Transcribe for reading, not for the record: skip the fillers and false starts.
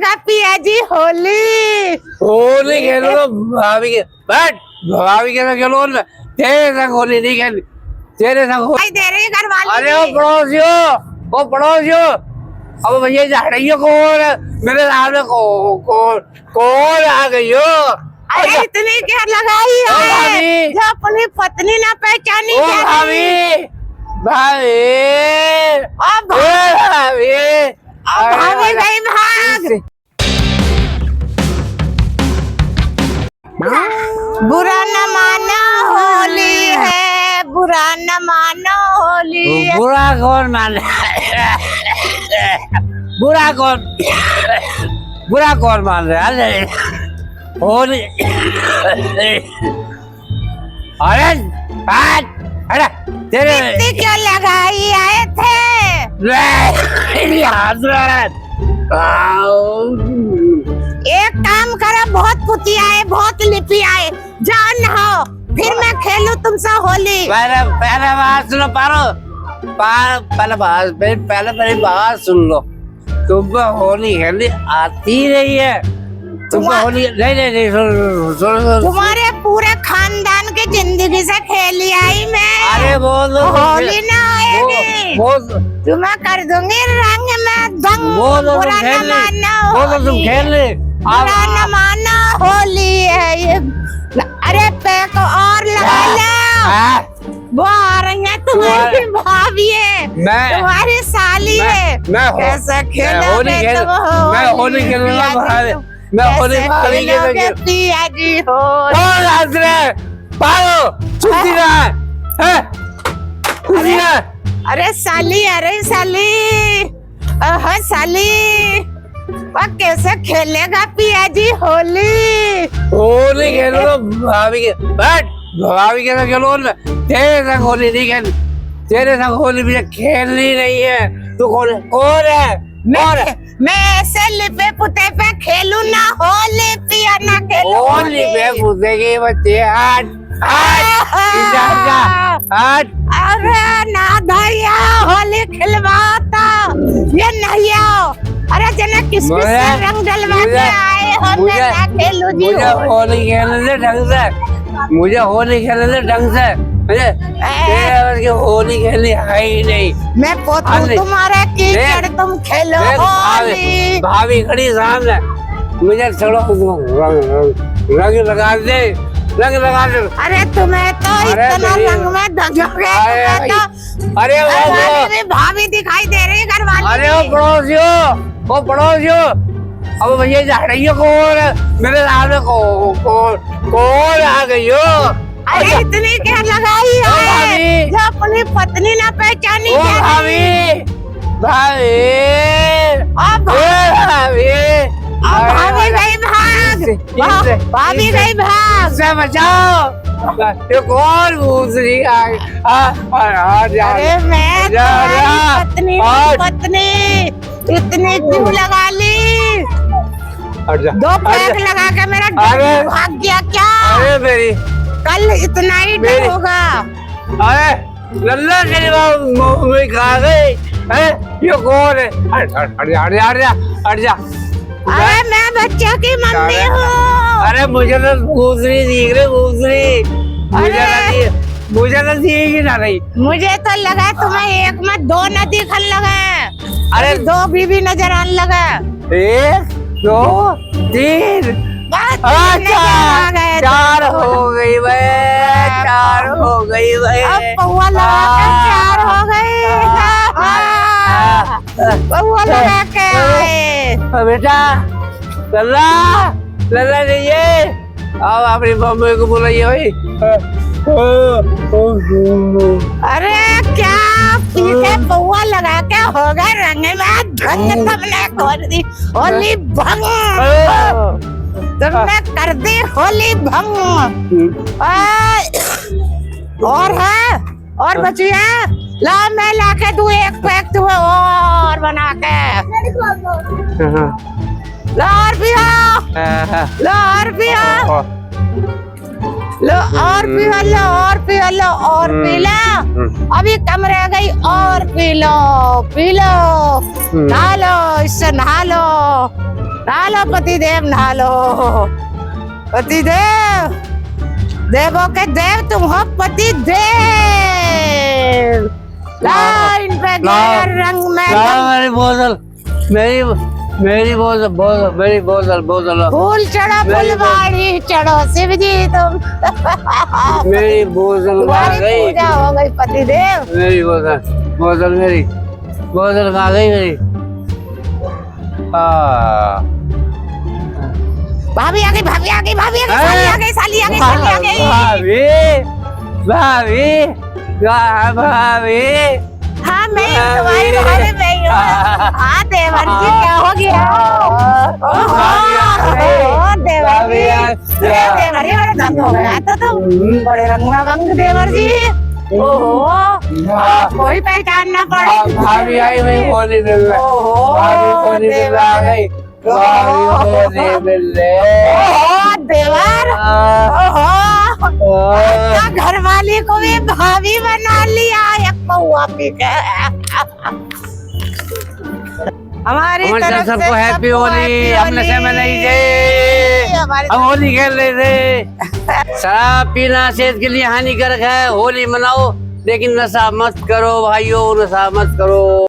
खेलेगा पिया जी होली। होली खेलो तो भाभी के बैठ, भाभी के साथ खेलो ना, तेरे संग होली नहीं खेली, तेरे संग दिखाई दे रही है घर वाली। अरे वो पड़ोसियो, अब भैया झाड़ियों कौन है मेरे सामने, कौन आ गई हो? अरे इतनी क्या लगाई है जो अपनी पत्नी ना पहचानी। ओ भाभी, भाभी, भाभी, भाभी गई भाग। बुरा न मानो होली है, बुरा न मानो होली है। बुरा कौन माने? बुरा कौन मान रहा है? होली अरे तेरे इतनी क्यों लगाई आए थे? एक काम करो, बहुत पुती आए, बहुत लिपी आए, जान हो फिर मैं खेलूं तुमसे होली। पहले बात सुनो पहले मेरी बात सुन लो। तुमको होली खेलनी आती नहीं है, तुमको होली नहीं सुनो। तुम्हारे पूरे खानदान की जिंदगी से खेली आई मैं। अरे बोल होली ना आएगी, तुम्हें कर दूंगी रंग में दंग। बुरा न मानो, तुम खेल ले, बुरा न मानो होली है ये। अरे पैक और लगा लो, वो आ रही है तुम्हारी भाभी है, तुम्हारी साली है। कैसे खेलोगे तुम होली? मैं होली खेलूंगा, मैं होली भाभी के साथ पिया जी हो। अरे साली, अरे साली, साली, वो कैसे खेलेगा पिया जी होली? होली खेलो तो भाभी के बैठ, भाभी के साथ खेलो ना, तेरे संग होली नहीं खेली, तेरे संग होली मुझे खेलनी नहीं है। तू कौन है? मैं ऐसे लिपे पुते पे खेलूं ना होली, पिया ना खेलूं होली पे पुते के बच्चे हट। अरे ना भैया, होली खिलवाता ये नहीं आओ। अरे जना किस से रंग डलवा के आए हो, मैं ना खेलूं जी। मुझे होली खेलने दे ढंग से, मुझे होली खेलने दे ढंग से, मुझे होली खेलनी है ही नहीं। मैं पोतू तुम्हारा कीचड़, तुम खेलो होली। भाभी खड़ी सामने, मुझे छोड़ो, रंग लगा दे, रंग लगा दे। अरे तुम्हें तो इतना रंग में दंगोगे, अरे भाभी दिखाई दे रही है घर वाली। अरे वो पड़ोसियो, अब भैया झाड़ियों कौन है मेरे सामने, कौन आ गई हो? अरे इतनी क्या लगाई है जो अपनी पत्नी ना पहचानी। भाभी, भाभी, भाभी गई भाग, भाभी गई भाग। से बचाओ, ये कौन भूसरी आई? अरे मैं पत्नी इतनी क्यों लगा ली? दो पैक लगा के मेरा भाग गया क्या? अरे मेरी कल इतना ही डर होगा। अरे लल्ला के मुंह में खा गई। ये कौन है? हट जा। अरे मैं बच्चों की मम्मी हूँ। अरे मुझे तो भूसरी दिख रही, मुझे तो दिखेगी ना नहीं। मुझे तो लगा तुम्हें एक में दो न दिखन लगा। अरे दो बीबी नजर आने लगा। 1 2 3 चार हो गई वे, 4 हो गई वे। अब पौवा लगा के 4 हो गई। पौवा लगा के आए। बेटा लल्ला नहीं है, अब अपनी मम्मी को बुलाइए भाई। अरे क्या पीछे पौवा लगा के हो गए रंग में धंग, तुमने कर दी होली भंग, तुमने कर दी होली भंग। और है और बचिया, ला मैं लाके दूं एक पैक तुम्हें और बना के। ला और पिया, ला और पिया। लो और पी लो और पी लो और पी लो, अभी कम रह गई और पी लो नहा लो, इससे नहा लो पतिदेव, नहा लो पतिदेव, देवों के देव तुम हो पतिदेव। लाइन पे रंग में मेरी बोतल, मेरी बोतल फूल चढ़ो, फुलवाड़ी चढ़ो शिव जी तुम। मेरी बोतल आ गई, पूजा हो गई पतिदेव। मेरी बोतल मेरी बोतल आ गई मेरी। भाभी आ गई, साली आ गई, साली आ गई। भाभी हाँ मैं तुम्हारी भाभी मैं हूँ। हाँ देवर जी क्या हो गया? देवर जी बड़े दंग हो गया तो तुम बड़े रंग देवर जी। ओहो कोई पहचान ना पड़े। भाभी आई भाई होली मिल रहा, भाभी होली मिल रहा आ गई, भाभी होली मिल रहे। देवर घर वाली को भी भाभी बना लिया, एक पौआ पी के। हमारी तरफ से सबको हैप्पी होली। हमने से में नहीं थे, हम होली खेल रहे थे। शराब पीना सेहत के लिए हानिकारक है, होली मनाओ लेकिन नशा मत करो भाइयों, नशा मत करो।